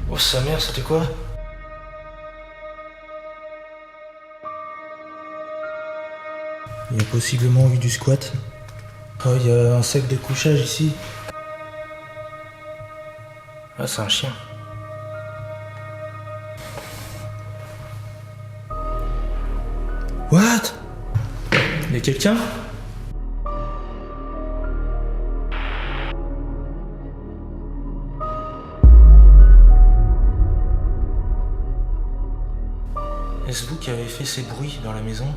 Oh sa mère, c'était quoi? Il y a possiblement eu du squat. Oh, il y a un sac de couchage ici. Ah, c'est un chien. What? Il y a quelqu'un? Est-ce vous qui avez fait ces bruits dans la maison?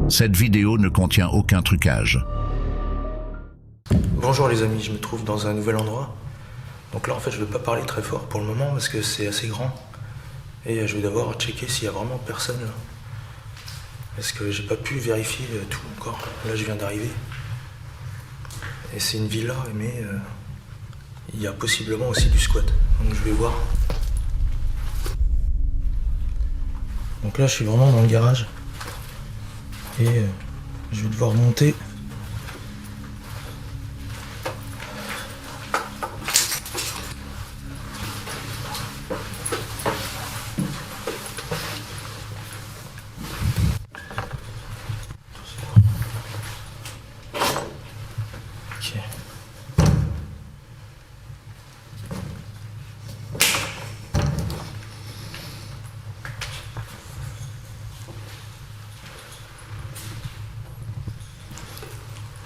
Cette vidéo ne contient aucun trucage. Bonjour les amis, je me trouve dans un nouvel endroit. Donc là en fait je ne vais pas parler très fort pour le moment parce que c'est assez grand. Et je vais d'abord checker s'il y a vraiment personne là. Parce que j'ai pas pu vérifier tout encore. Là je viens d'arriver. Et c'est une villa mais il y a possiblement aussi du squat. Donc je vais voir. Donc là je suis vraiment dans le garage. Et je vais devoir monter. Ok.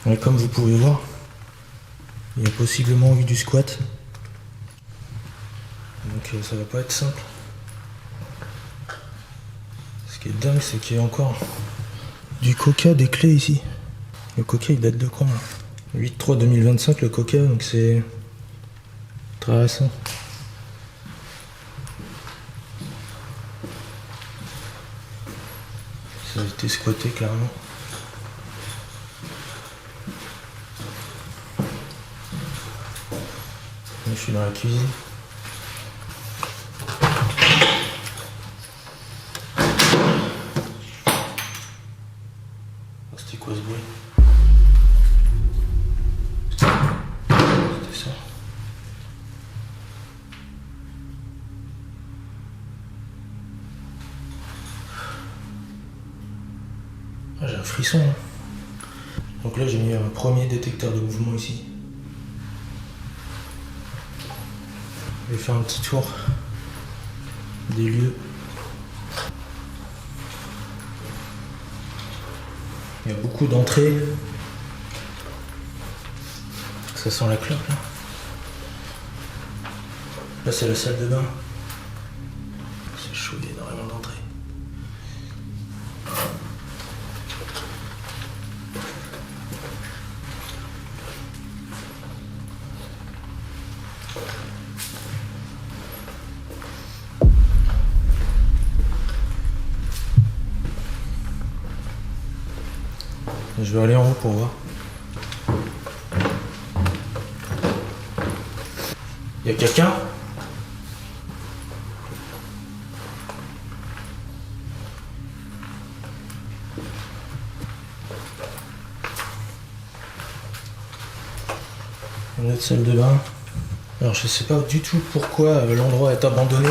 Et comme vous pouvez voir, il y a possiblement eu du squat. Donc ça va pas être simple. Ce qui est dingue, c'est qu'il y a encore du coca, des clés ici. Le coca il date de quand là? 8/3/2025 le coca, donc c'est très récent. Ça a été squatté clairement. Là, je suis dans la cuisine. C'était quoi ce bruit? C'était ça. Ah, j'ai un frisson. Hein. Donc là j'ai mis un premier détecteur de mouvement ici. Je vais faire un petit tour des lieux. Il y a beaucoup d'entrées. Ça sent la clope là. Là c'est la salle de bain. C'est chaud, il y a énormément d'entrées. Je vais aller en haut pour voir. Il y a quelqu'un? Une autre salle de bain. Alors je sais pas du tout pourquoi l'endroit est abandonné.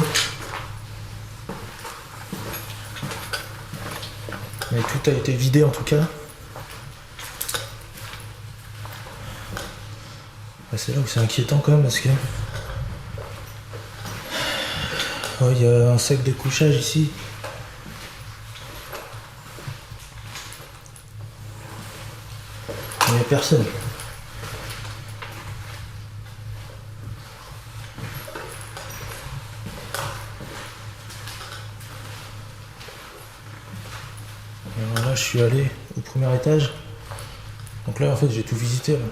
Mais tout a été vidé en tout cas. C'est là où c'est inquiétant quand même parce que... Oh, il y a un sac de couchage ici. Il n'y a personne. Alors là je suis allé au premier étage. Donc là en fait j'ai tout visité là.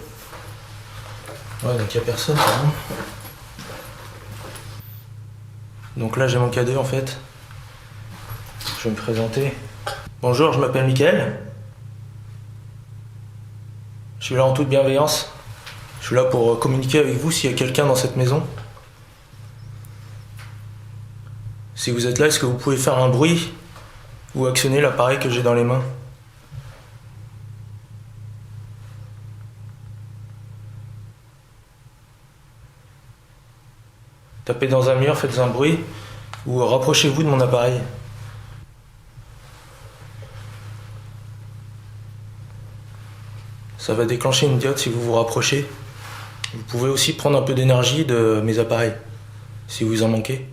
Ouais, donc il n'y a personne, c'est bon. Donc là j'ai mon cadeau en fait. Je vais me présenter. Bonjour, je m'appelle Mickaël. Je suis là en toute bienveillance. Je suis là pour communiquer avec vous s'il y a quelqu'un dans cette maison. Si vous êtes là, est-ce que vous pouvez faire un bruit ou actionner l'appareil que j'ai dans les mains? Tapez dans un mur, faites un bruit, ou rapprochez-vous de mon appareil. Ça va déclencher une diode si vous vous rapprochez. Vous pouvez aussi prendre un peu d'énergie de mes appareils, si vous en manquez.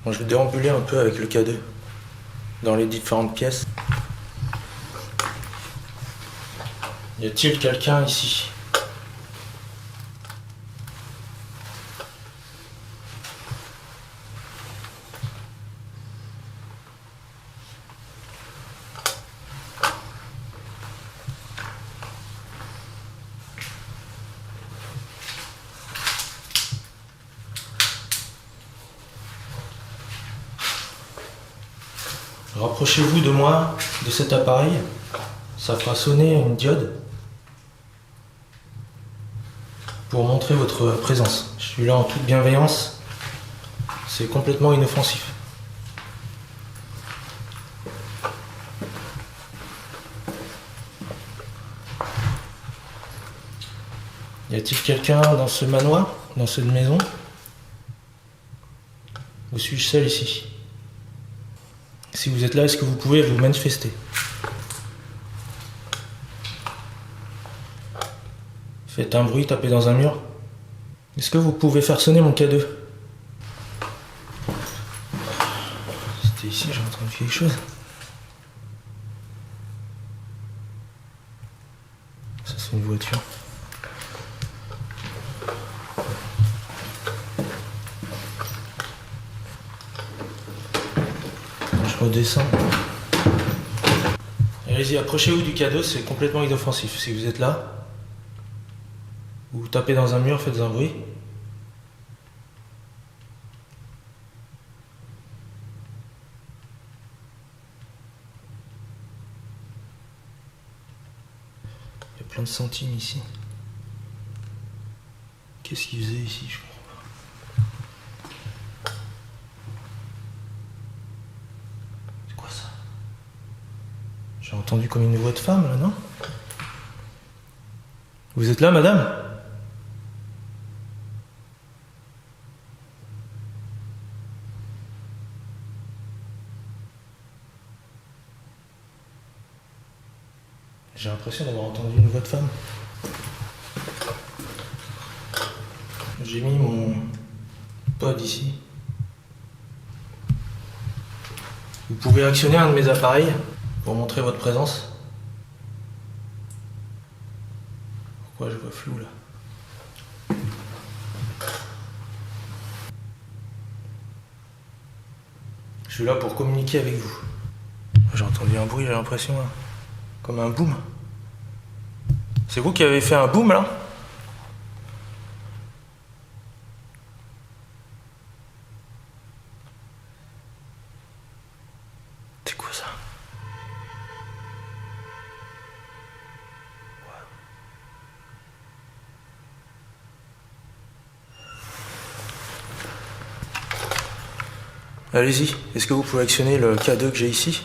Bon, je vais déambuler un peu avec le K2 dans les différentes pièces. Y a-t-il quelqu'un ici? Rapprochez-vous de moi, de cet appareil. Ça fera sonner une diode pour montrer votre présence. Je suis là en toute bienveillance. C'est complètement inoffensif. Y a-t-il quelqu'un dans ce manoir, dans cette maison? Ou suis-je seul ici? Si vous êtes là, est-ce que vous pouvez vous manifester? Faites un bruit, tapez dans un mur. Est-ce que vous pouvez faire sonner mon K2? C'était ici, j'ai entendu quelque chose. Ça, c'est une voiture. Je redescends. Allez-y, approchez-vous du K2, c'est complètement inoffensif. Si vous êtes là, vous tapez dans un mur, faites un bruit. Il y a plein de centimes ici. Qu'est-ce qu'ils faisaient ici, je comprends pas. C'est quoi ça? J'ai entendu comme une voix de femme là, non? Vous êtes là, madame? J'ai l'impression d'avoir entendu une voix de femme. J'ai mis mon pod ici. Vous pouvez actionner un de mes appareils pour montrer votre présence. Pourquoi je vois flou là? Je suis là pour communiquer avec vous. J'ai entendu un bruit, j'ai l'impression, là. Comme un boom. C'est vous qui avez fait un boom là? C'est quoi ça? Allez-y, est-ce que vous pouvez actionner le K2 que j'ai ici?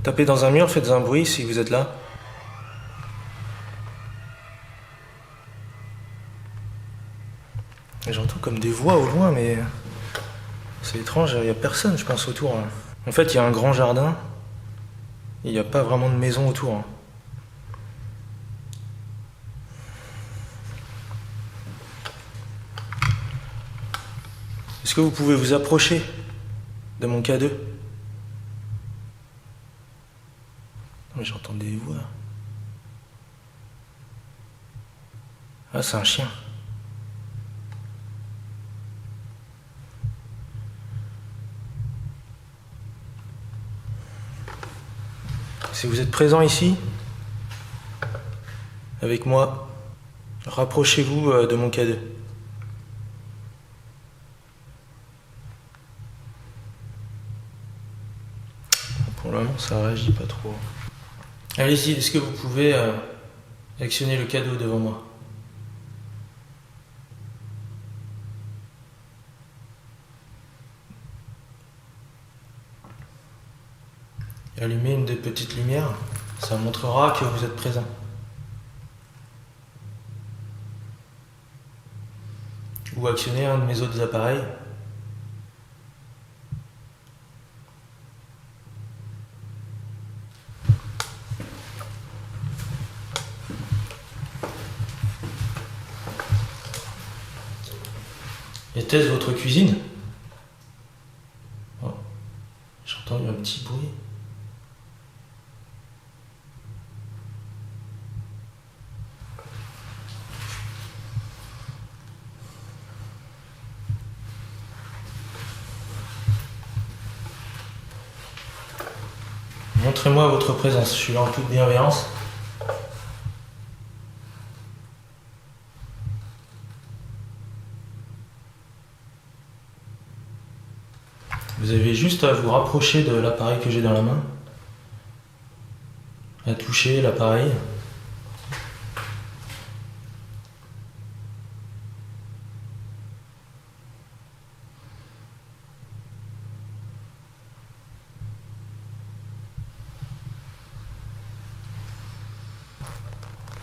Tapez dans un mur, faites un bruit si vous êtes là. J'entends comme des voix au loin, mais c'est étrange, il n'y a personne, je pense, autour. En fait, il y a un grand jardin, il n'y a pas vraiment de maison autour. Est-ce que vous pouvez vous approcher de mon K2? Mais j'entends des voix. Ah, c'est un chien. Si vous êtes présent ici, avec moi, rapprochez-vous de mon K2. Pour le moment, ça réagit pas trop. Allez-y, est-ce que vous pouvez actionner le K2 devant moi? Allumez une des petites lumières, ça montrera que vous êtes présent. Ou actionnez un de mes autres appareils. Était-ce votre cuisine? Oh, j'ai entendu un petit bruit. Montrez-moi votre présence, je suis là en toute bienveillance. Vous avez juste à vous rapprocher de l'appareil que j'ai dans la main, à toucher l'appareil.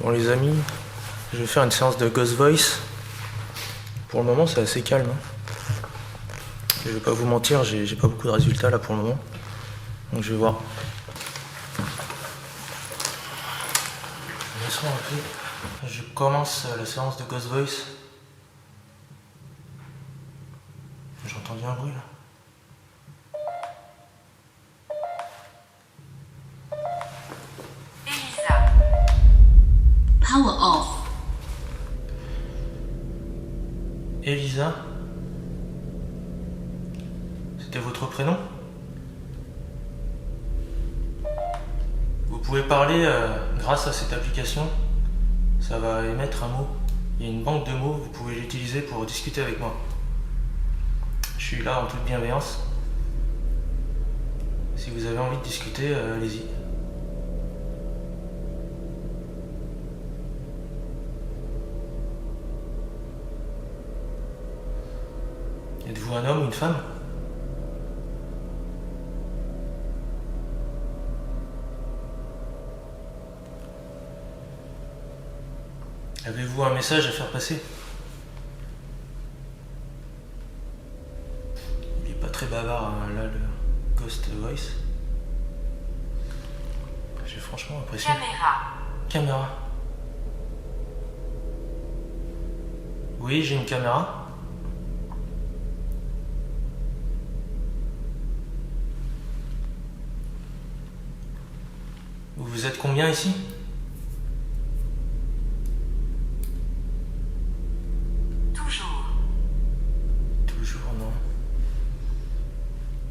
Bon les amis, je vais faire une séance de Ghost Voice. Pour le moment c'est assez calme. Je vais pas vous mentir, j'ai pas beaucoup de résultats là pour le moment. Donc je vais voir. Laissons un peu. Je commence la séance de Ghost Voice. J'ai entendu un bruit là. Elisa. Power off. Elisa. C'était votre prénom? Vous pouvez parler grâce à cette application. Ça va émettre un mot. Il y a une banque de mots, vous pouvez l'utiliser pour discuter avec moi. Je suis là en toute bienveillance. Si vous avez envie de discuter, allez-y. Êtes-vous un homme ou une femme? Avez-vous un message à faire passer? Il est pas très bavard hein, là, le Ghost Voice. J'ai franchement l'impression... Caméra. Oui, j'ai une caméra. Vous êtes combien ici? Toujours, non.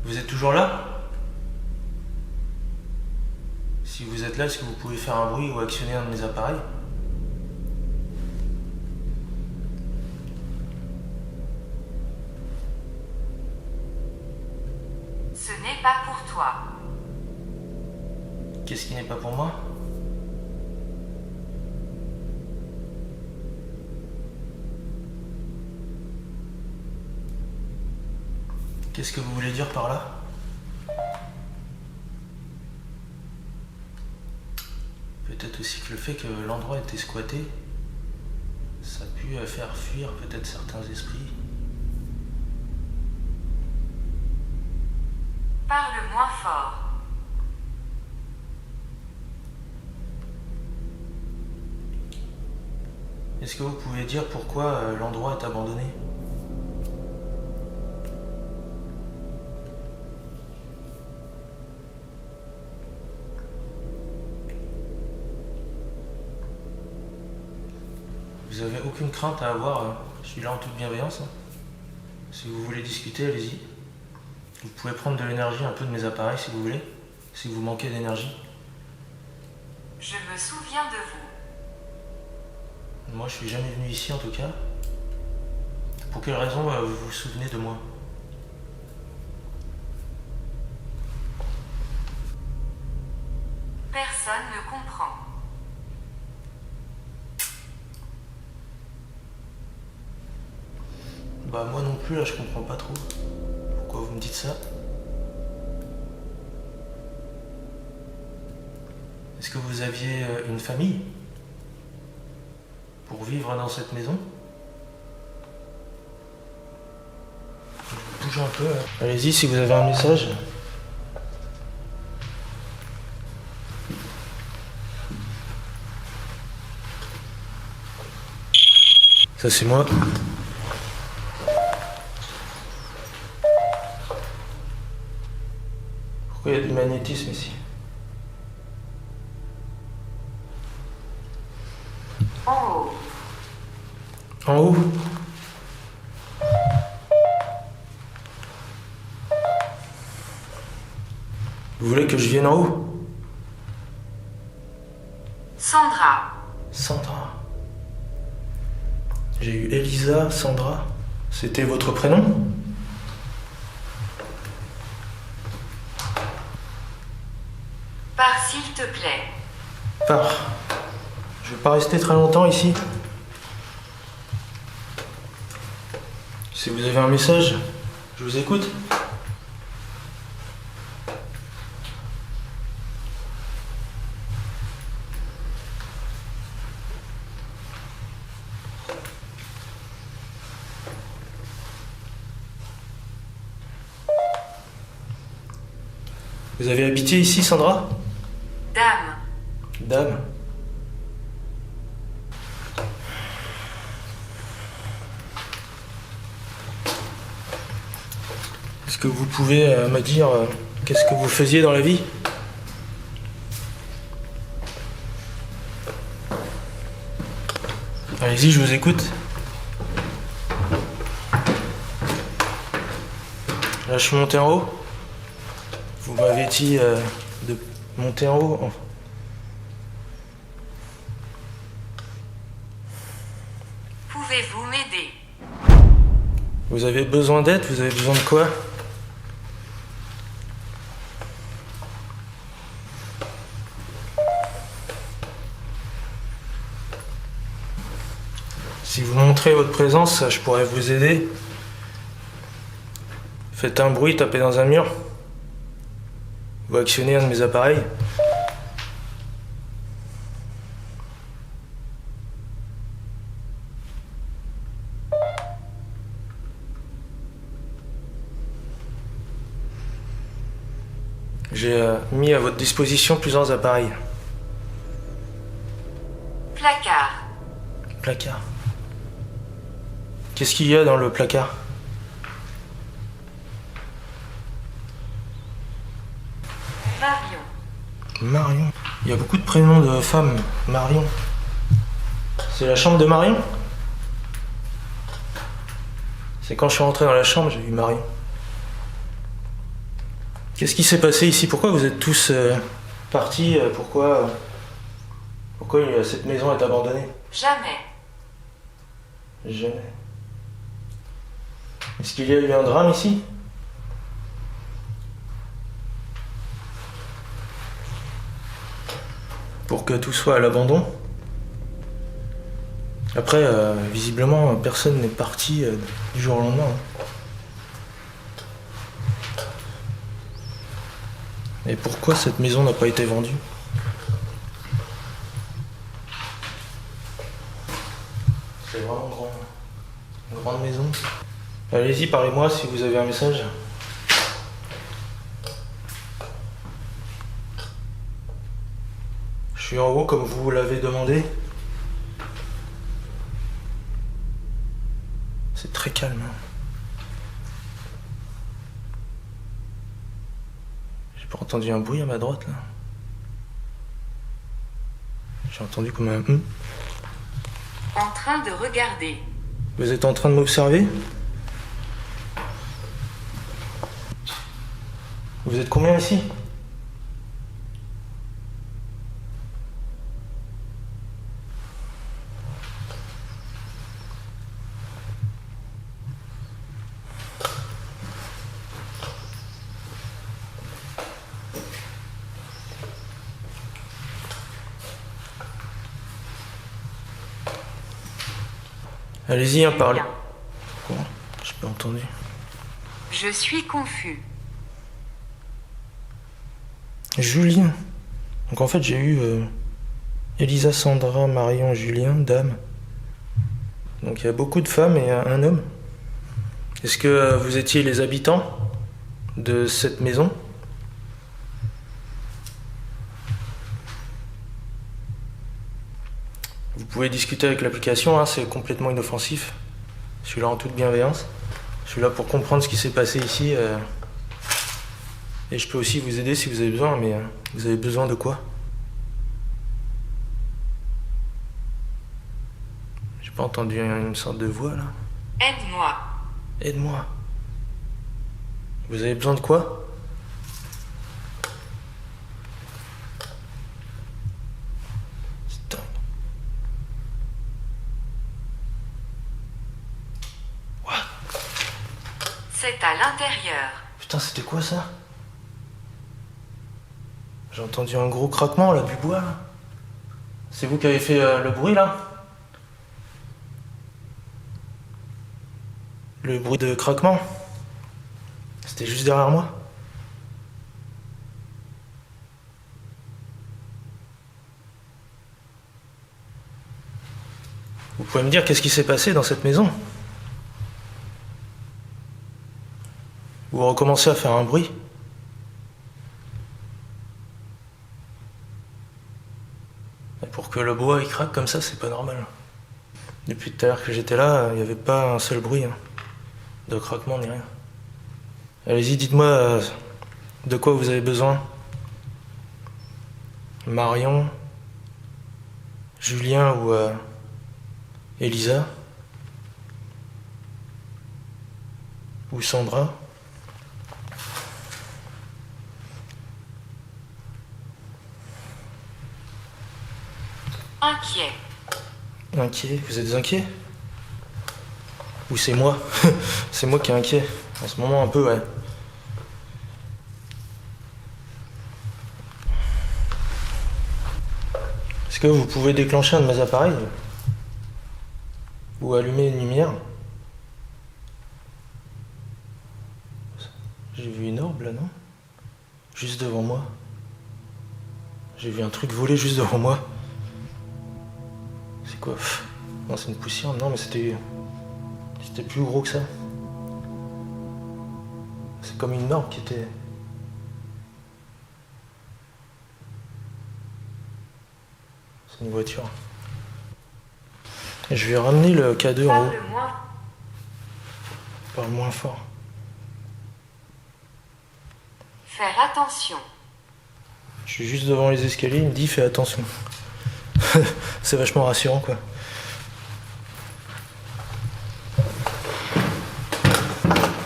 Vous êtes toujours là? Si vous êtes là, est-ce que vous pouvez faire un bruit ou actionner un de mes appareils? Ce n'est pas pour toi. Qu'est-ce qui n'est pas pour moi? Qu'est-ce que vous voulez dire par là? Peut-être aussi que le fait que l'endroit était squatté, ça a pu faire fuir peut-être certains esprits. Parle moins fort. Est-ce que vous pouvez dire pourquoi l'endroit est abandonné? Vous avez aucune crainte à avoir, hein. Je suis là en toute bienveillance. Hein. Si vous voulez discuter, allez-y. Vous pouvez prendre de l'énergie un peu de mes appareils si vous voulez, si vous manquez d'énergie. Je me souviens de vous. Moi, je suis jamais venu ici en tout cas. Pour quelle raison vous vous souvenez de moi? Personne ne comprend. Bah moi non plus là, je comprends pas trop. Pourquoi vous me dites ça? Est-ce que vous aviez une famille pour vivre dans cette maison? Je bouge un peu. Allez-y si vous avez un message. Ça c'est moi. Pourquoi il y a du magnétisme ici? En haut. En haut? Vous voulez que je vienne en haut? Sandra. Sandra. J'ai eu Elisa, Sandra. C'était votre prénom? Pars s'il te plaît. Pars. Je vais pas rester très longtemps ici. Si vous avez un message, je vous écoute. Vous avez habité ici, Sandra? Dame. Dame. Est-ce que vous pouvez me dire qu'est-ce que vous faisiez dans la vie? Allez-y, je vous écoute. Là, je suis monté en haut. Vous m'avez dit de monter en haut. Pouvez-vous m'aider? Vous avez besoin d'aide? Vous avez besoin de quoi? Si vous montrez votre présence, je pourrais vous aider. Faites un bruit, tapez dans un mur. Vous actionnez un de mes appareils. J'ai mis à votre disposition plusieurs appareils. Placard. Placard. Qu'est-ce qu'il y a dans le placard? Marion. Marion. Il y a beaucoup de prénoms de femmes. Marion. C'est la chambre de Marion? C'est quand je suis rentré dans la chambre, j'ai vu Marion. Qu'est-ce qui s'est passé ici? Pourquoi vous êtes tous partis? Pourquoi cette maison est abandonnée? Jamais. Jamais. Est-ce qu'il y a eu un drame ici? Pour que tout soit à l'abandon? Après, visiblement, personne n'est parti du jour au lendemain. Et pourquoi cette maison n'a pas été vendue? C'est vraiment grand. Une grande maison. Allez-y, parlez-moi si vous avez un message. Je suis en haut comme vous l'avez demandé. C'est très calme. J'ai pas entendu un bruit à ma droite là. J'ai entendu comme un En train de regarder. Vous êtes en train de m'observer? Vous êtes combien ici? Allez-y, hein, parlez. Quoi? J'ai pas entendu. Je suis confus. Julien. Donc en fait j'ai eu Elisa, Sandra, Marion, Julien, Dame. Donc il y a beaucoup de femmes et un homme. Est-ce que vous étiez les habitants de cette maison? Vous pouvez discuter avec l'application, hein, c'est complètement inoffensif. Je suis là en toute bienveillance. Je suis là pour comprendre ce qui s'est passé ici. Et je peux aussi vous aider si vous avez besoin, mais vous avez besoin de quoi? J'ai pas entendu une sorte de voix là. Aide-moi. Aide-moi. Vous avez besoin de quoi? Putain. What? C'est à l'intérieur. Putain, c'était quoi ça? J'ai entendu un gros craquement là, du bois là. C'est vous qui avez fait le bruit là? Le bruit de craquement? C'était juste derrière moi? Vous pouvez me dire qu'est-ce qui s'est passé dans cette maison? Vous recommencez à faire un bruit? Et pour que le bois il craque comme ça, c'est pas normal. Depuis tout à l'heure que j'étais là, il n'y avait pas un seul bruit, hein, de craquement ni rien. Allez-y, dites-moi de quoi vous avez besoin. Marion, Julien ou Elisa ou Sandra. Inquiet. Inquiet? Vous êtes inquiet? Ou c'est moi? C'est moi qui est inquiet. En ce moment un peu, ouais. Est-ce que vous pouvez déclencher un de mes appareils? Ou allumer une lumière? J'ai vu une orbe là, non? Juste devant moi. J'ai vu un truc voler juste devant moi. C'est quoi? Non, c'est une poussière. Non, mais c'était plus gros que ça. C'est comme une orbe qui était... C'est une voiture. Et je vais ramener le K2 en haut. Parle-moi. Parle moins fort. Faire attention. Je suis juste devant les escaliers, il me dit fais attention. C'est vachement rassurant quoi.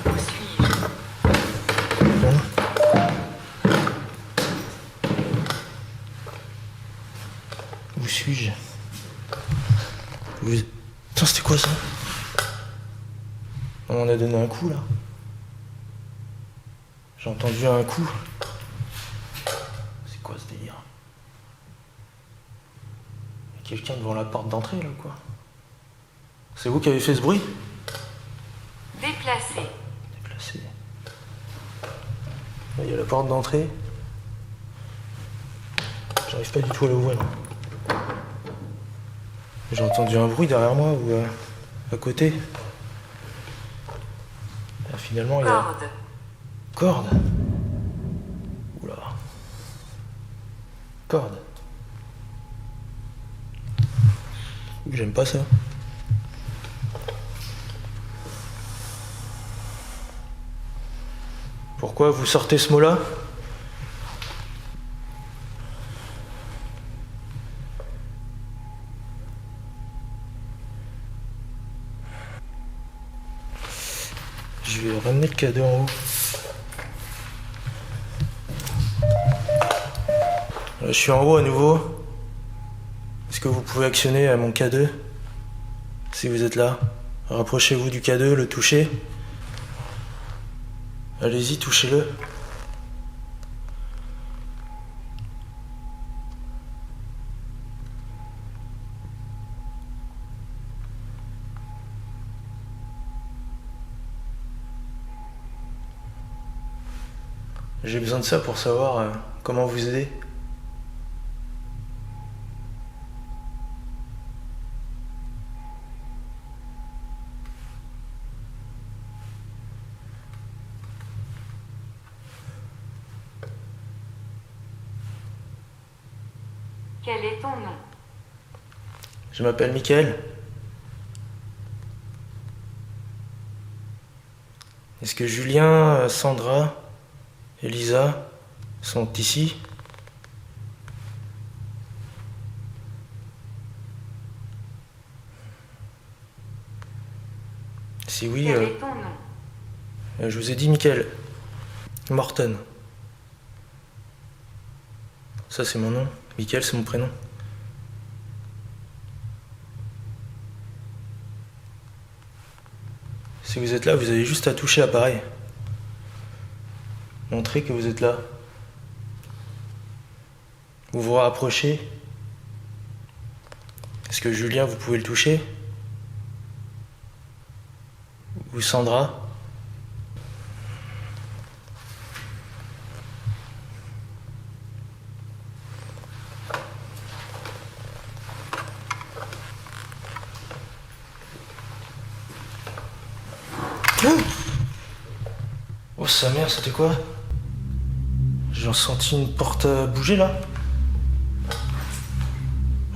Où suis-je? Bon. Où suis-je? Vous... Putain, c'était quoi ça? On a donné un coup là. J'ai entendu un coup. C'est quoi ce délire? Il y a quelqu'un devant la porte d'entrée là quoi. C'est vous qui avez fait ce bruit? Déplacer. Déplacé. Là, il y a la porte d'entrée. J'arrive pas du tout à l'ouvrir. J'ai entendu un bruit derrière moi ou à côté. Et finalement, il y a... Corde. Corde. Oula. Corde. J'aime pas ça. Pourquoi vous sortez ce mot-là? Je vais ramener le cadeau en haut. Là, je suis en haut à nouveau. Est-ce que vous pouvez actionner mon K2? Si vous êtes là, rapprochez-vous du K2, le touchez. Allez-y, touchez-le. J'ai besoin de ça pour savoir comment vous aider. Quel est ton nom? Je m'appelle Mickaël. Est-ce que Julien, Sandra, Elisa sont ici? Si oui, Quel est ton nom? je vous ai dit Mickaël. Morton. Ça c'est mon nom. Mickaël c'est mon prénom. Si vous êtes là, vous avez juste à toucher l'appareil. Montrez que vous êtes là. Vous vous rapprochez. Est-ce que Julien, vous pouvez le toucher? Ou Sandra? Oh sa mère, c'était quoi? J'ai senti une porte bouger là.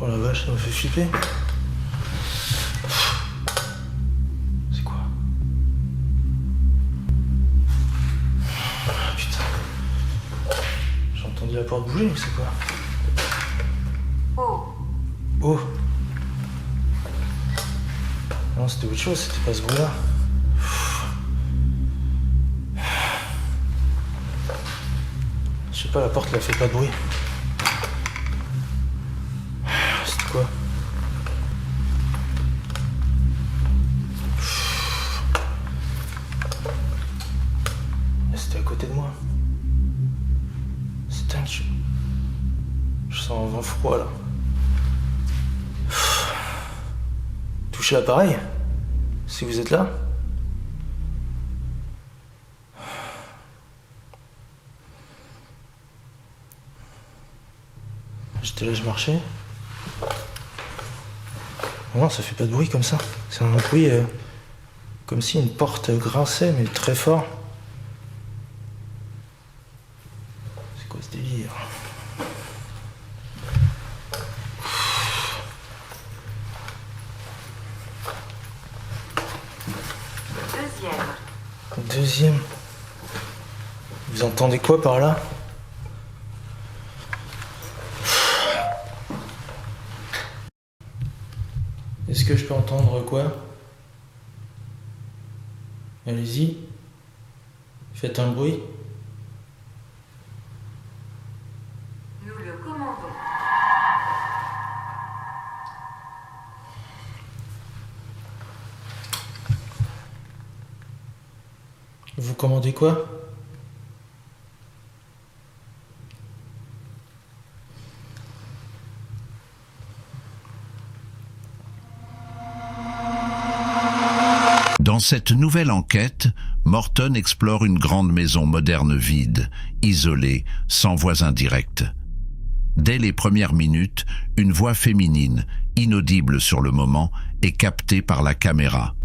Oh la vache, ça m'a fait flipper. C'est quoi? Ah, putain. J'ai entendu la porte bouger, mais c'est quoi? Oh. Oh. Non, c'était autre chose, c'était pas ce bruit-là. Je sais pas, la porte, elle fait pas de bruit. C'était quoi? C'était à côté de moi. C'est dingue. Je sens un vent froid, là. Touchez l'appareil, si vous êtes là. J'étais là, je marchais. Non, ça fait pas de bruit comme ça. C'est un bruit comme si une porte grinçait, mais très fort. C'est quoi ce délire? Deuxième. Vous entendez quoi par là? Est-ce que je peux entendre quoi? Allez-y. Faites un bruit. Nous le commandons. Vous commandez quoi? Dans cette nouvelle enquête, Morton explore une grande maison moderne vide, isolée, sans voisins directs. Dès les premières minutes, une voix féminine, inaudible sur le moment, est captée par la caméra.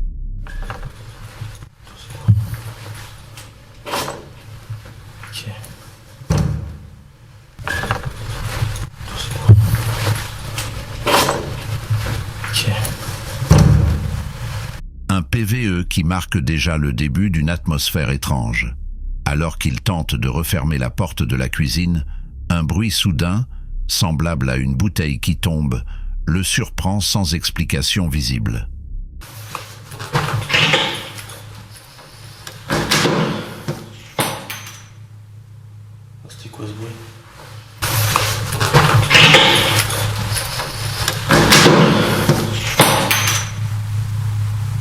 Ok. Ok. Un PVE qui marque déjà le début d'une atmosphère étrange. Alors qu'il tente de refermer la porte de la cuisine, un bruit soudain, semblable à une bouteille qui tombe, le surprend sans explication visible. C'était quoi ce bruit?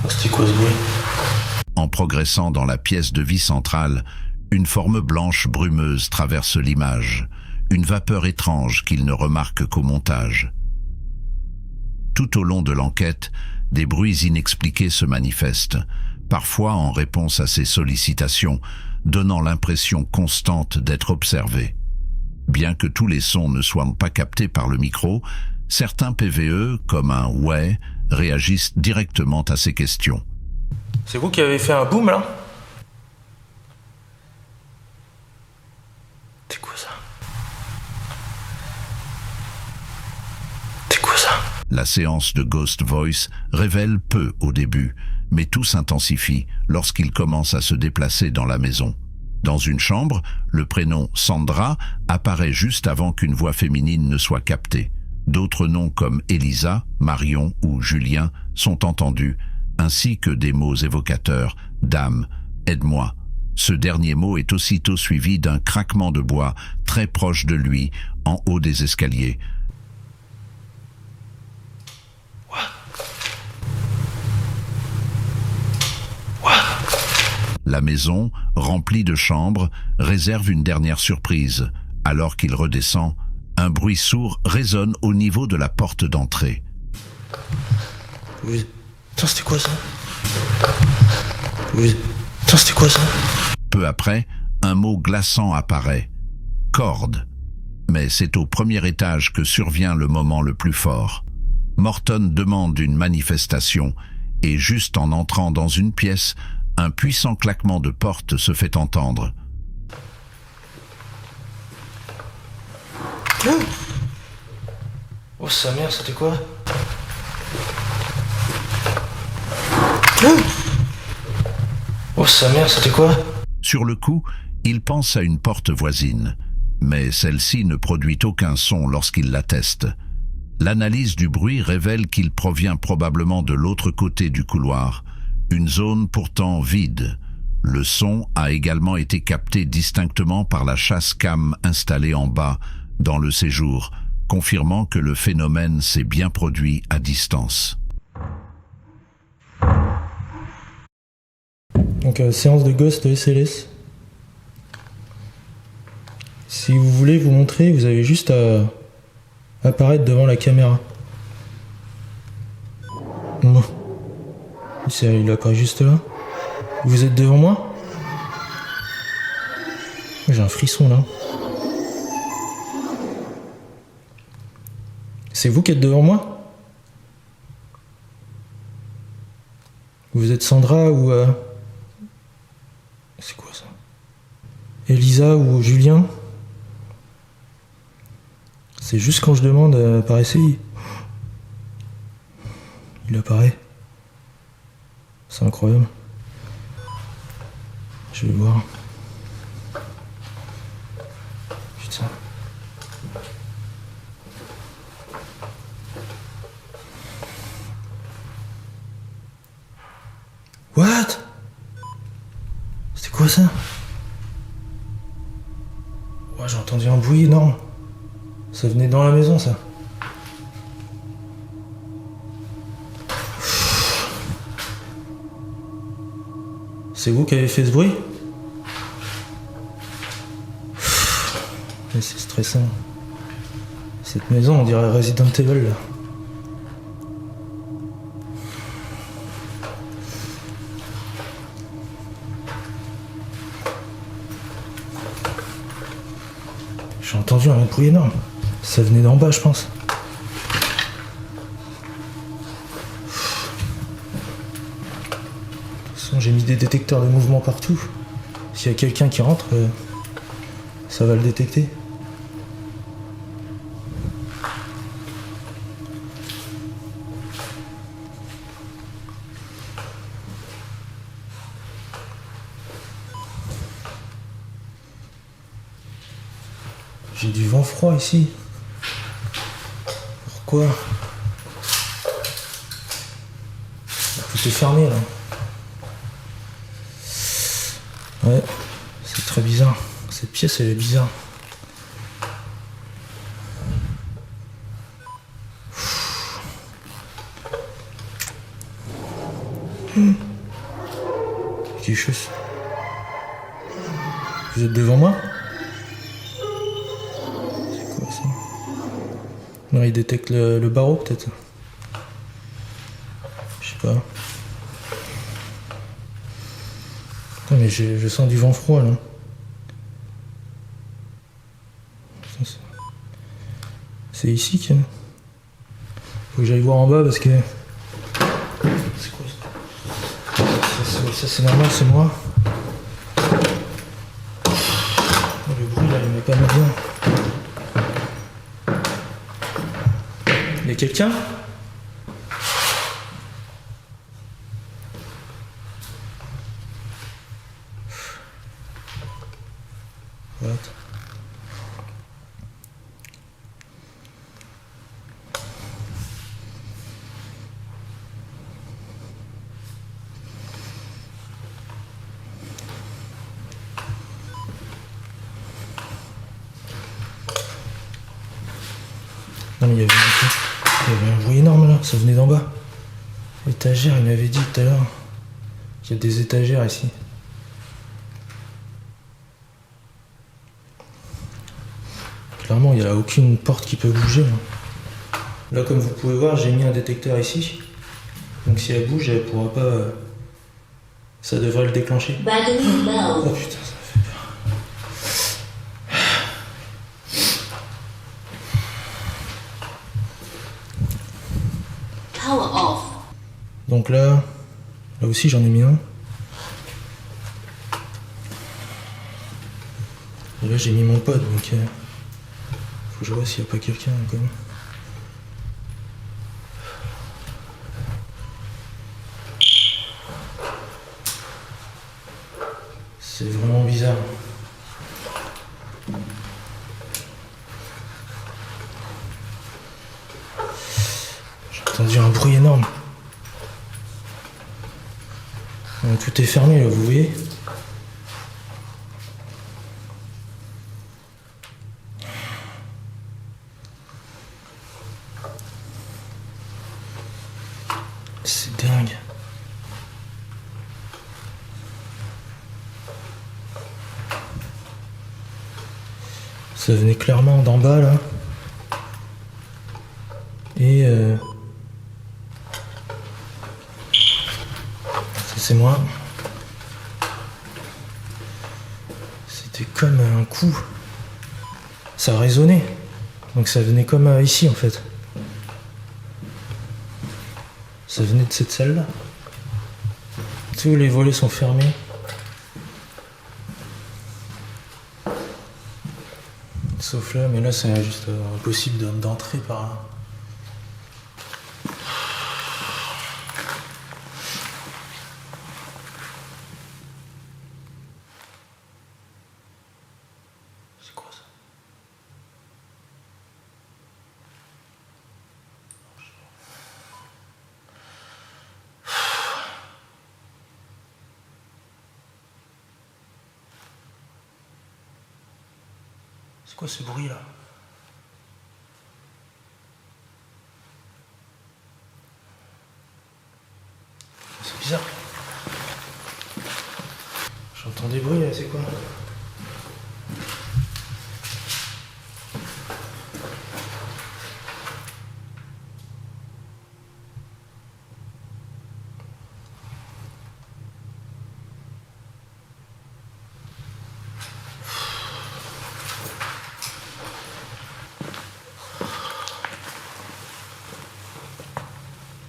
C'était quoi ce bruit? En progressant dans la pièce de vie centrale, une forme blanche brumeuse traverse l'image, une vapeur étrange qu'il ne remarque qu'au montage. Tout au long de l'enquête, des bruits inexpliqués se manifestent, parfois en réponse à ses sollicitations, donnant l'impression constante d'être observé. Bien que tous les sons ne soient pas captés par le micro, certains PVE, comme un « ouais », réagissent directement à ces questions. C'est vous qui avez fait un boom là? C'est quoi ça? La séance de Ghost Voice révèle peu au début, mais tout s'intensifie lorsqu'il commence à se déplacer dans la maison. Dans une chambre, le prénom Sandra apparaît juste avant qu'une voix féminine ne soit captée. D'autres noms comme Elisa, Marion ou Julien sont entendus, ainsi que des mots évocateurs « Dame, aide-moi ». Ce dernier mot est aussitôt suivi d'un craquement de bois très proche de lui, en haut des escaliers. La maison, remplie de chambres, réserve une dernière surprise. Alors qu'il redescend, un bruit sourd résonne au niveau de la porte d'entrée. Putain, c'était quoi ça? Putain, c'était quoi ça? Peu après, un mot glaçant apparaît. Corde. Mais c'est au premier étage que survient le moment le plus fort. Morton demande une manifestation et juste en entrant dans une pièce, un puissant claquement de porte se fait entendre. Oh sa mère, c'était quoi? Oh sa mère, c'était quoi? Sur le coup, il pense à une porte voisine, mais celle-ci ne produit aucun son lorsqu'il la teste. L'analyse du bruit révèle qu'il provient probablement de l'autre côté du couloir, une zone pourtant vide. Le son a également été capté distinctement par la chasse cam installée en bas, dans le séjour, confirmant que le phénomène s'est bien produit à distance. Donc séance de Ghost de SLS. Si vous voulez vous montrer, vous avez juste à apparaître devant la caméra. Non. Il apparaît juste là. Vous êtes devant moi? J'ai un frisson là. C'est vous qui êtes devant moi? Vous êtes Sandra ou... C'est quoi ça? Elisa ou Julien? C'est juste quand je demande, apparaissez. Il apparaît. C'est incroyable. Je vais voir. Putain. What? C'était quoi ça? Ouais, j'ai entendu un bruit énorme. Ça venait dans la maison, ça. C'est vous qui avez fait ce bruit? Mais c'est stressant. Cette maison, on dirait Resident Evil, là. J'ai entendu un bruit énorme. Ça venait d'en bas, je pense. J'ai mis des détecteurs de mouvement partout. S'il y a quelqu'un qui rentre, ça va le détecter. J'ai du vent froid ici. Pourquoi? Tout est fermé là. Ouais, c'est très bizarre. Cette pièce, elle est bizarre. Quelque chose. Vous êtes devant moi? C'est quoi ça? Non, il détecte le barreau peut-être. Je sais pas. Non, mais je sens du vent froid là. C'est ici qu'il y a... Faut que j'aille voir en bas parce que... C'est quoi ça? Ça c'est normal, c'est moi. Le bruit là, il met pas bien. Il y a quelqu'un? What? Non mais il y avait un bruit énorme là, ça venait d'en bas. Étagère, il m'avait dit tout à l'heure. Il y a des étagères ici. Clairement, il n'y a aucune porte qui peut bouger. Là, comme vous pouvez voir, j'ai mis un détecteur ici. Donc si elle bouge, elle pourra pas... Ça devrait le déclencher. Oh putain, ça me fait peur. Power off. Donc là aussi j'en ai mis un. Et là j'ai mis mon pote, donc faut que je vois s'il n'y a pas quelqu'un quand même. C'est vraiment bizarre. J'ai entendu un bruit énorme. Tout est fermé là, vous voyez? C'est dingue. Ça venait clairement d'en bas là. Et ça c'est moi. C'était comme un coup. Ça résonnait. Donc ça venait comme ici en fait. Ça venait de cette salle là. Tous les volets sont fermés. Sauf là, mais là c'est juste impossible d'entrer par là. C'est quoi ça? C'est quoi ce bruit là? C'est bizarre. J'entends des bruits là, c'est quoi?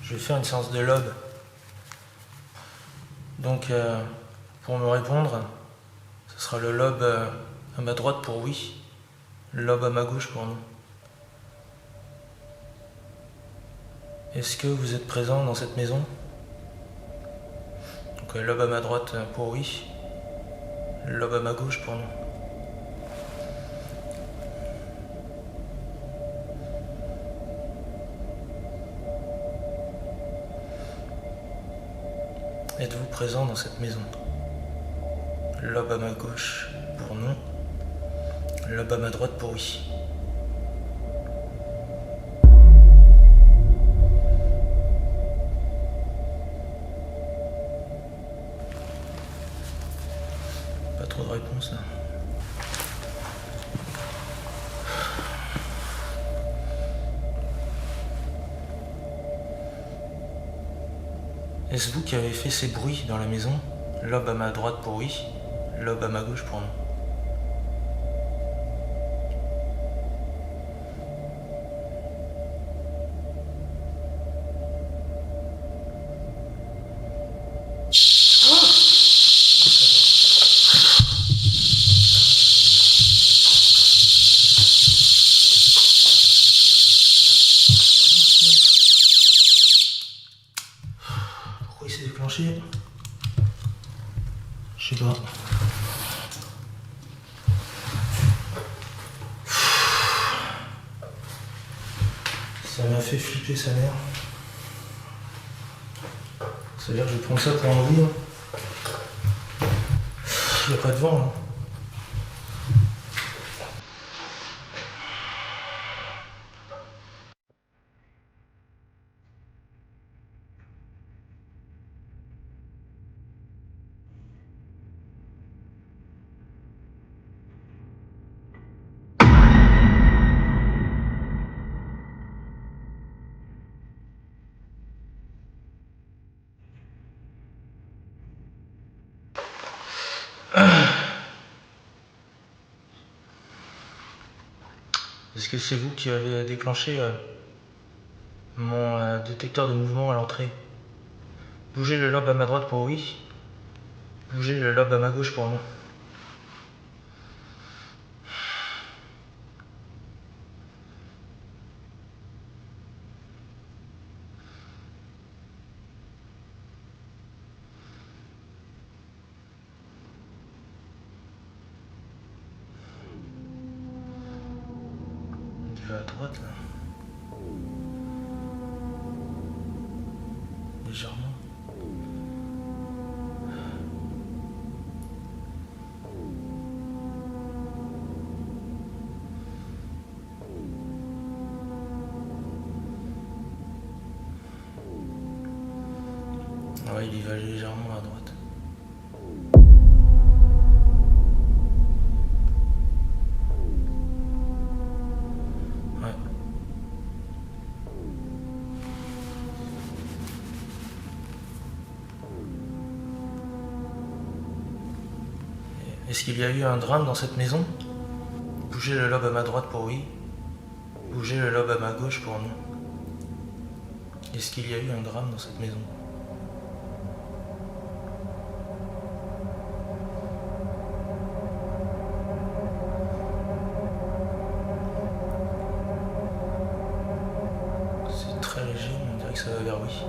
Je vais faire une séance de lobe. Donc, pour me répondre, ce sera le lobe à ma droite pour oui, le lobe à ma gauche pour non. Est-ce que vous êtes présent dans cette maison? Donc, lobe à ma droite pour oui, le lobe à ma gauche pour non. Êtes-vous présent dans cette maison? Lobe à ma gauche pour non, lobe à ma droite pour oui. Pas trop de réponse là. Est-ce vous qui avez fait ces bruits dans la maison? Lobe à ma droite pour oui, lobe à ma gauche pour non. Pourquoi il s'est déclenché? Je sais pas. Ça m'a fait flipper sa mère. C'est-à-dire que je vais prendre ça pour un oui. Il n'y a pas de vent là. Est-ce que c'est vous qui avez déclenché mon détecteur de mouvement à l'entrée? Bougez le lobe à ma droite pour oui. Bougez le lobe à ma gauche pour non. Il va à droite là. Légèrement. Ouais, il y va légèrement à droite. Ouais. Est-ce qu'il y a eu un drame dans cette maison? Bougez le lobe à ma droite pour oui. Bougez le lobe à ma gauche pour non. Est-ce qu'il y a eu un drame dans cette maison? C'est très léger, mais on dirait que ça va vers oui.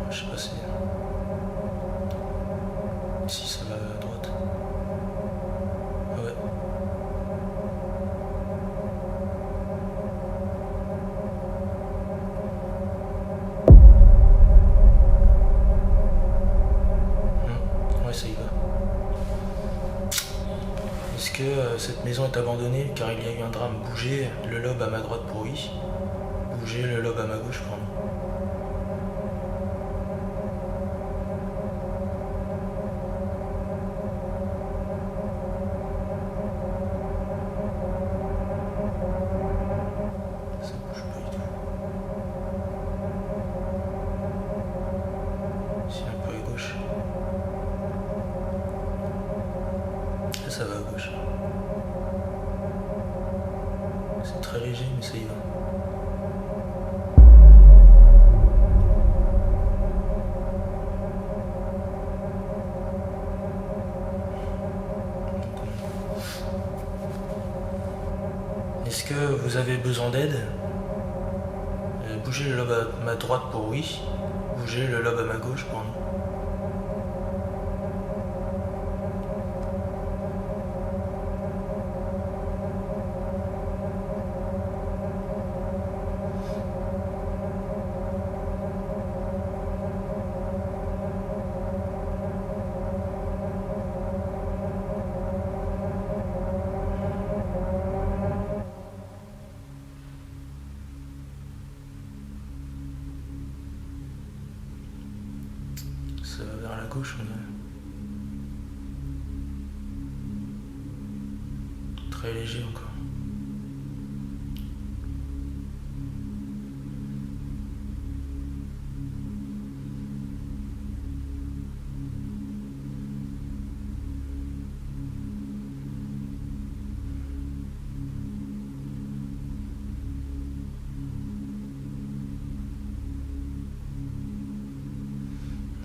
Je sais pas si ça va à droite. Ah ouais. Ouais, ça y va. Est-ce que cette maison est abandonnée car il y a eu un drame? Bougez le lobe à ma droite pour oui. Bougez le lobe à ma gauche pour non. Ça bouge pas du tout. Si, un peu à gauche. Là, ça va à gauche. C'est très léger, mais ça y va. Est-ce que vous avez besoin d'aide? Bougez le lobe à ma droite pour oui. Bougez le lobe à ma gauche pour non. Ça va vers la gauche, on dirait. Très léger encore.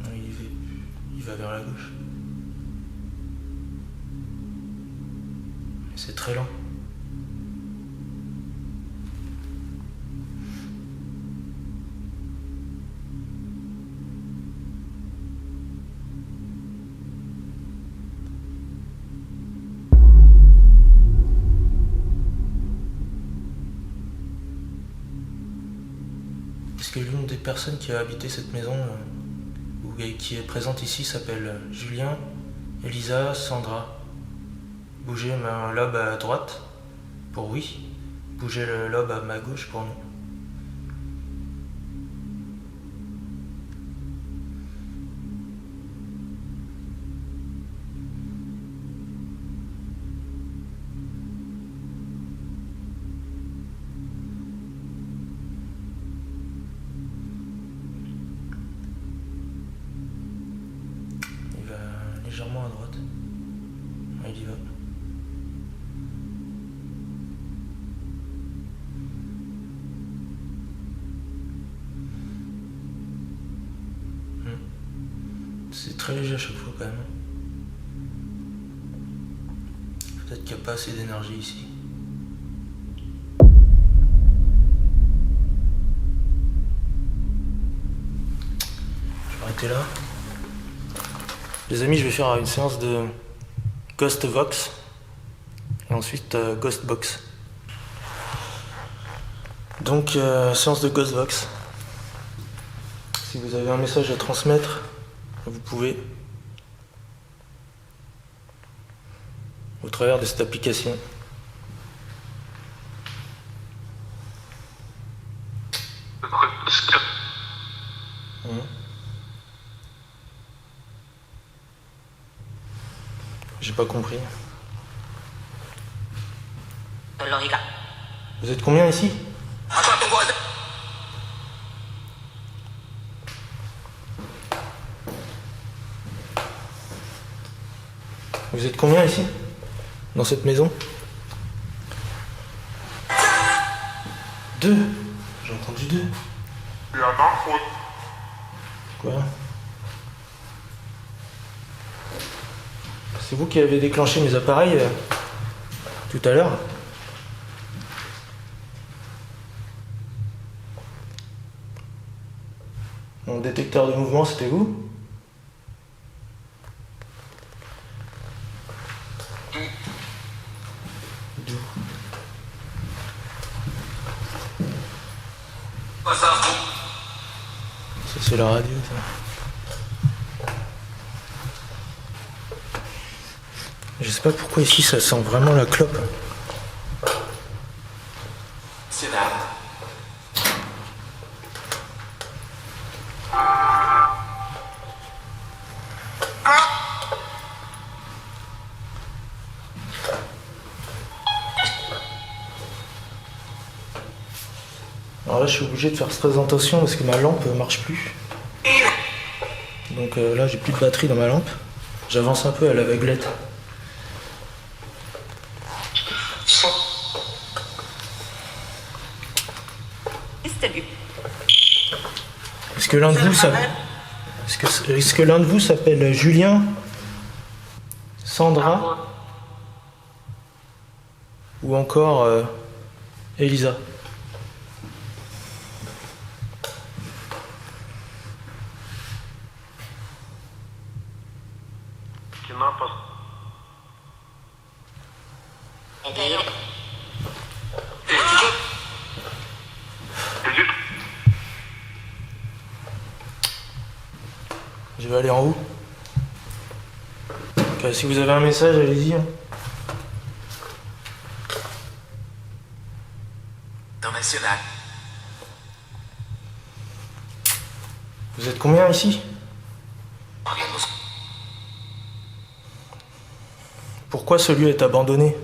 Non, il va vers la gauche. C'est très lent. Parce que l'une des personnes qui a habité cette maison, ou qui est présente ici, s'appelle Julien, Elisa, Sandra. Bougez ma lobe à droite pour oui. Bougez le lobe à ma gauche pour non. Il va légèrement à droite. Ouais, il y va. C'est très léger à chaque fois quand même. Peut-être qu'il n'y a pas assez d'énergie ici. Je vais arrêter là. Les amis, je vais faire une séance de Ghost Vox et ensuite Ghost Box. Donc, séance de Ghost Vox. Si vous avez un message à transmettre, vous pouvez au travers de cette application. J'ai pas compris. Vous êtes combien ici? Vous êtes combien ici? Dans cette maison? 2. J'ai entendu 2. Quoi? C'est vous qui avez déclenché mes appareils tout à l'heure? Mon détecteur de mouvement, c'était vous? Ça c'est la radio ça. Je sais pas pourquoi ici ça sent vraiment la clope. Alors là je suis obligé de faire cette présentation parce que ma lampe marche plus. Donc là j'ai plus de batterie dans ma lampe. J'avance un peu à l'aveuglette. Est-ce que l'un de vous est-ce que l'un de vous s'appelle Julien, Sandra ou encore Elisa? Je vais aller en haut. Donc, si vous avez un message, allez-y. Vous êtes combien ici? Pourquoi ce lieu est abandonné?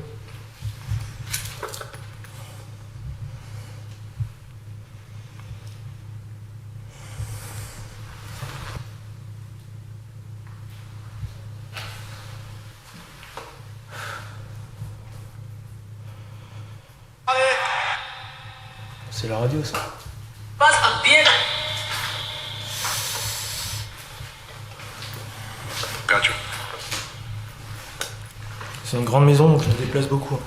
C'est la radio ça. C'est une grande maison donc je me déplace beaucoup.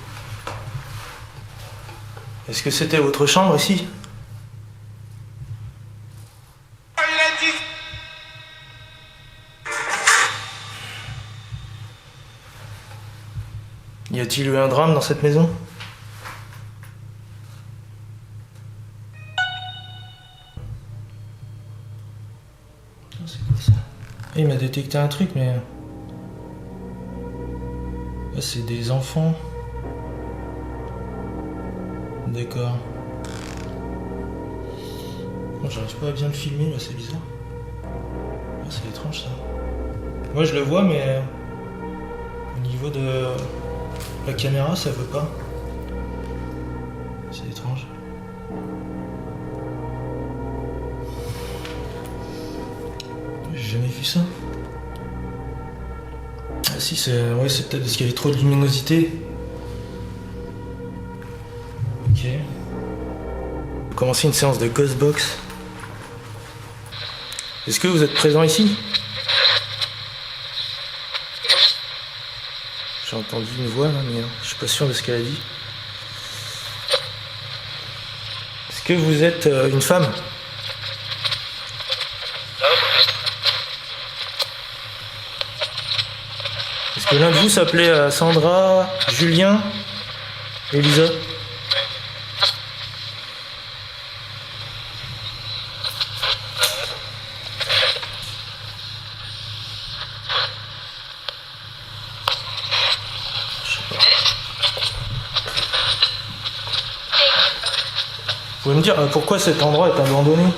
Est-ce que c'était votre chambre ici? Y a-t-il eu un drame dans cette maison? Il m'a détecté un truc, mais... Là, c'est des enfants. D'accord. Bon, j'arrive pas à bien le filmer, là, c'est bizarre. Ah, c'est étrange, ça. Moi, je le vois, mais... Au niveau de... La caméra, ça veut pas. C'est étrange. J'ai jamais vu ça. Ah si, c'est ouais, c'est peut-être parce qu'il y avait trop de luminosité. Ok. On va commencer une séance de Ghostbox. Est-ce que vous êtes présent ici? J'ai entendu une voix là, mais je suis pas sûr de ce qu'elle a dit. Est-ce que vous êtes une femme? Est-ce que l'un de vous s'appelait Sandra, Julien, Elisa? Vous pouvez me dire pourquoi cet endroit est abandonné?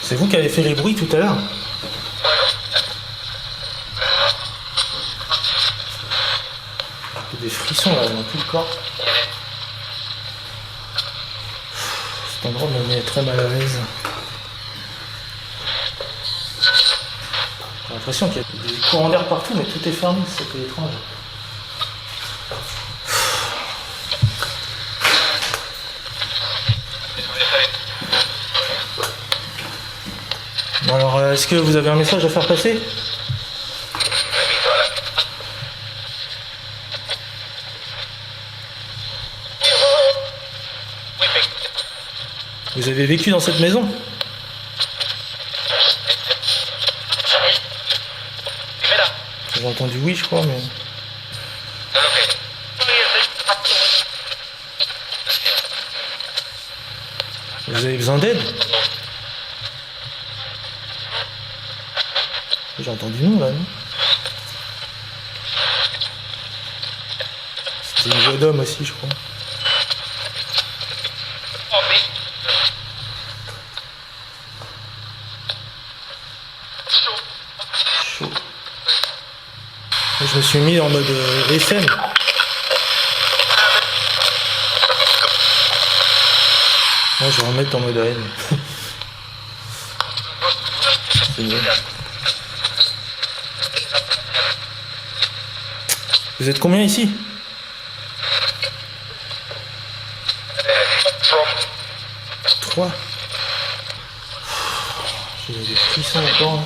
C'est vous qui avez fait les bruits tout à l'heure? J'ai des frissons là dans tout le corps. Cet endroit me met très mal à l'aise. J'ai l'impression qu'il y a des courants d'air partout, mais tout est fermé, c'est un peu étrange. Bon alors, est-ce que vous avez un message à faire passer? Vous avez vécu dans cette maison? J'ai entendu oui, je crois, mais... Vous avez besoin d'aide? J'ai entendu non, là, non? C'était une voix d'homme aussi, je crois. Chaud. Je me suis mis en mode FM. Moi, je vais remettre en mode AM. C'est mieux. Vous êtes combien ici? 3. J'ai des frissons encore.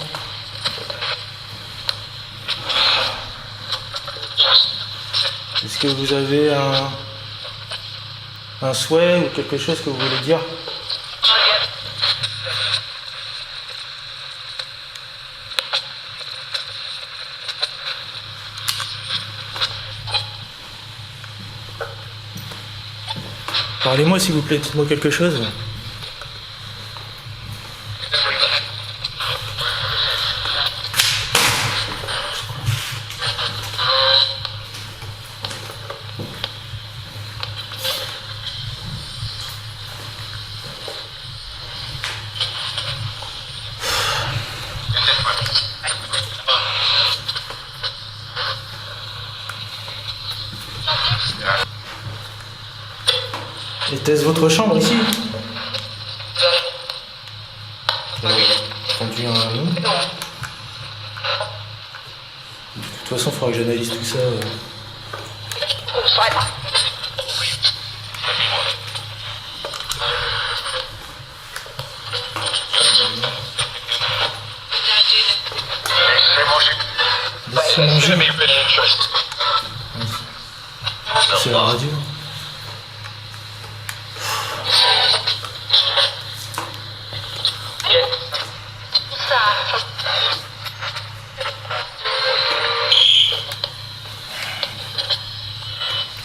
Est-ce que vous avez un souhait ou quelque chose que vous voulez dire? Parlez-moi s'il vous plaît, dites-moi quelque chose. Était-ce votre chambre ici? Entendu un nom. De toute façon, il faudra que j'analyse tout ça. Laissez manger. C'est la radio.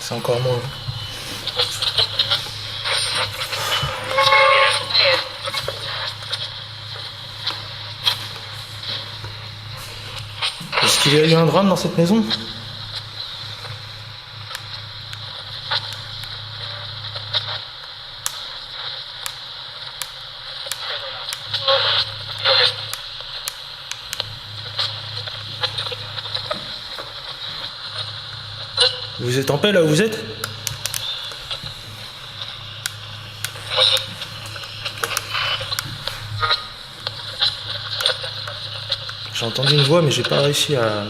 C'est encore moins. Est-ce qu'il y a eu un drame dans cette maison? Vous êtes en paix là où vous êtes? J'ai entendu une voix mais j'ai pas réussi à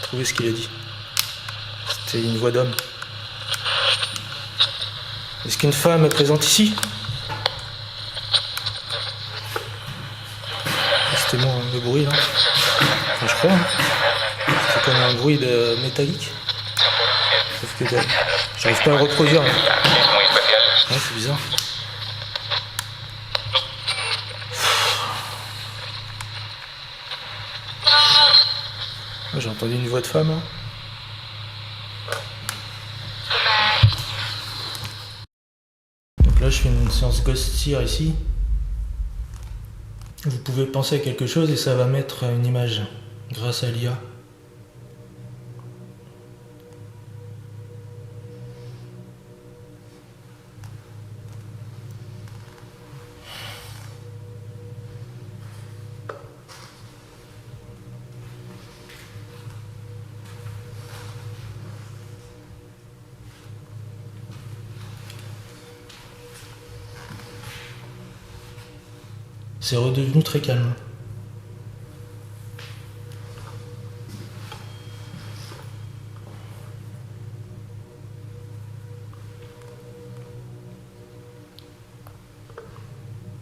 trouver ce qu'il a dit. C'était une voix d'homme. Est-ce qu'une femme est présente ici? C'était moi le bruit là. Enfin, je crois. Hein. C'est comme un bruit de métallique. Sauf que j'arrive pas à le reproduire. Là. Ouais, c'est bizarre. Ouais, j'ai entendu une voix de femme. Hein. Donc là, je fais une séance ghost seer ici. Vous pouvez penser à quelque chose et ça va mettre une image grâce à l'IA. C'est redevenu très calme.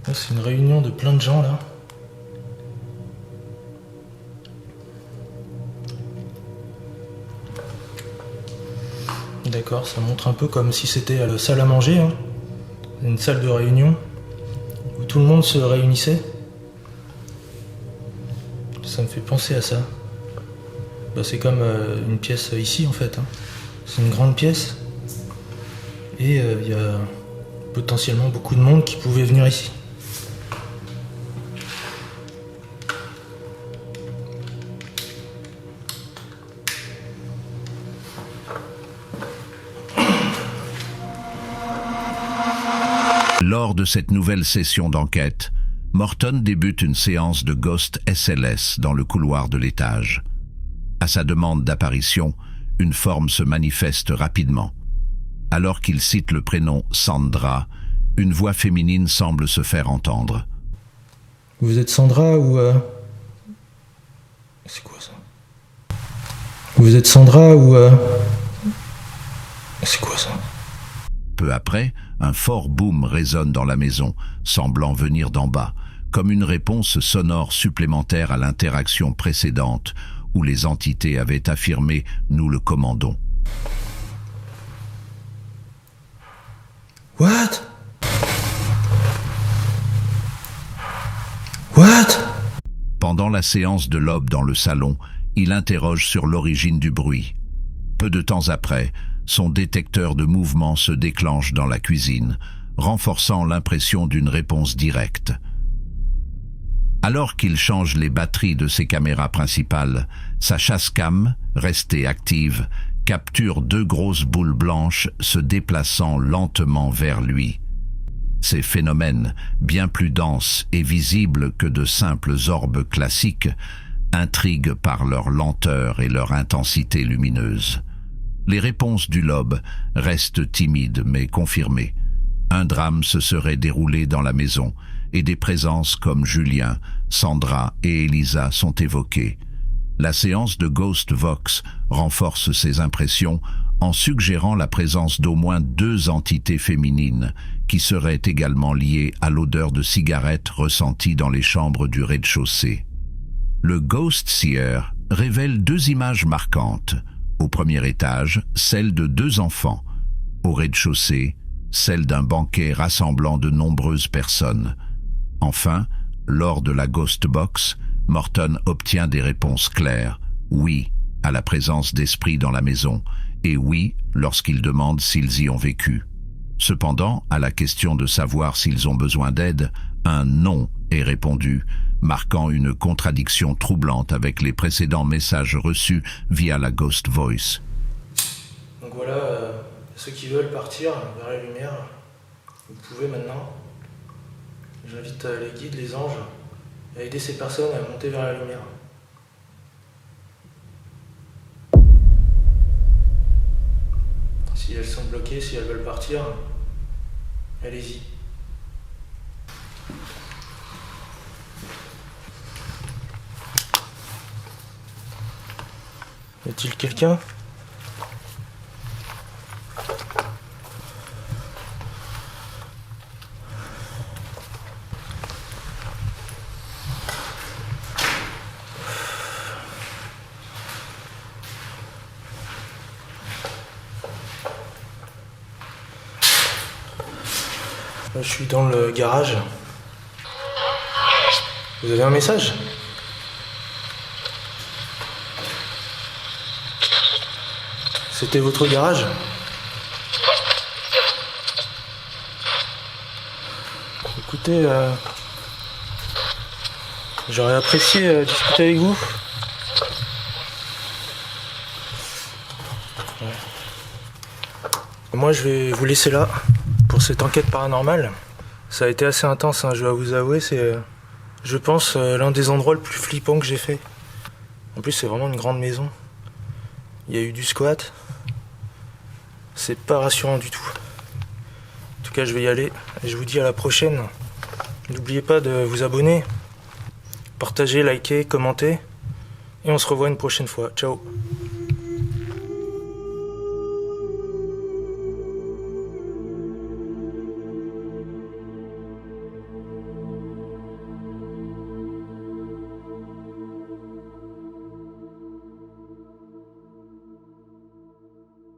C'est une réunion de plein de gens là. D'accord, ça montre un peu comme si c'était à la salle à manger, hein. Une salle de réunion. Tout le monde se réunissait. Ça me fait penser à ça. Bah, c'est comme une pièce ici en fait. Hein. C'est une grande pièce. Et il y a potentiellement beaucoup de monde qui pouvait venir ici. Lors de cette nouvelle session d'enquête, Morton débute une séance de Ghost SLS dans le couloir de l'étage. À sa demande d'apparition, une forme se manifeste rapidement. Alors qu'il cite le prénom Sandra, une voix féminine semble se faire entendre. Vous êtes Sandra ou... C'est quoi ça? Vous êtes Sandra ou... C'est quoi ça? Peu après, un fort boom résonne dans la maison, semblant venir d'en bas, comme une réponse sonore supplémentaire à l'interaction précédente, où les entités avaient affirmé « nous le commandons ». What? What? Pendant la séance de Loeb dans le salon, il interroge sur l'origine du bruit. Peu de temps après, son détecteur de mouvement se déclenche dans la cuisine, renforçant l'impression d'une réponse directe. Alors qu'il change les batteries de ses caméras principales, sa chasse-cam, restée active, capture 2 grosses boules blanches se déplaçant lentement vers lui. Ces phénomènes, bien plus denses et visibles que de simples orbes classiques, intriguent par leur lenteur et leur intensité lumineuse. Les réponses du Loeb restent timides mais confirmées. Un drame se serait déroulé dans la maison et des présences comme Julien, Sandra et Elisa sont évoquées. La séance de Ghost Vox renforce ces impressions en suggérant la présence d'au moins 2 entités féminines qui seraient également liées à l'odeur de cigarettes ressentie dans les chambres du rez-de-chaussée. Le Ghost Seer révèle 2 images marquantes. Au premier étage, celle de 2 enfants. Au rez-de-chaussée, celle d'un banquet rassemblant de nombreuses personnes. Enfin, lors de la Ghost Box, Morton obtient des réponses claires. Oui, à la présence d'esprit dans la maison, et oui lorsqu'ils demandent s'ils y ont vécu. Cependant, à la question de savoir s'ils ont besoin d'aide, un non est répondu, marquant une contradiction troublante avec les précédents messages reçus via la Ghost Voice. Donc voilà, ceux qui veulent partir vers la lumière, vous pouvez maintenant. J'invite les guides, les anges, à aider ces personnes à monter vers la lumière. Si elles sont bloquées, si elles veulent partir, allez-y. Y a-t-il quelqu'un ? Là, je suis dans le garage. Vous avez un message ? C'était votre garage ? Écoutez, j'aurais apprécié discuter avec vous. Ouais. Moi, je vais vous laisser là pour cette enquête paranormale. Ça a été assez intense, hein, je dois vous avouer. C'est, je pense, l'un des endroits le plus flippant que j'ai fait. En plus, c'est vraiment une grande maison. Il y a eu du squat. C'est pas rassurant du tout. En tout cas, je vais y aller. Et je vous dis à la prochaine. N'oubliez pas de vous abonner, partager, liker, commenter. Et on se revoit une prochaine fois. Ciao.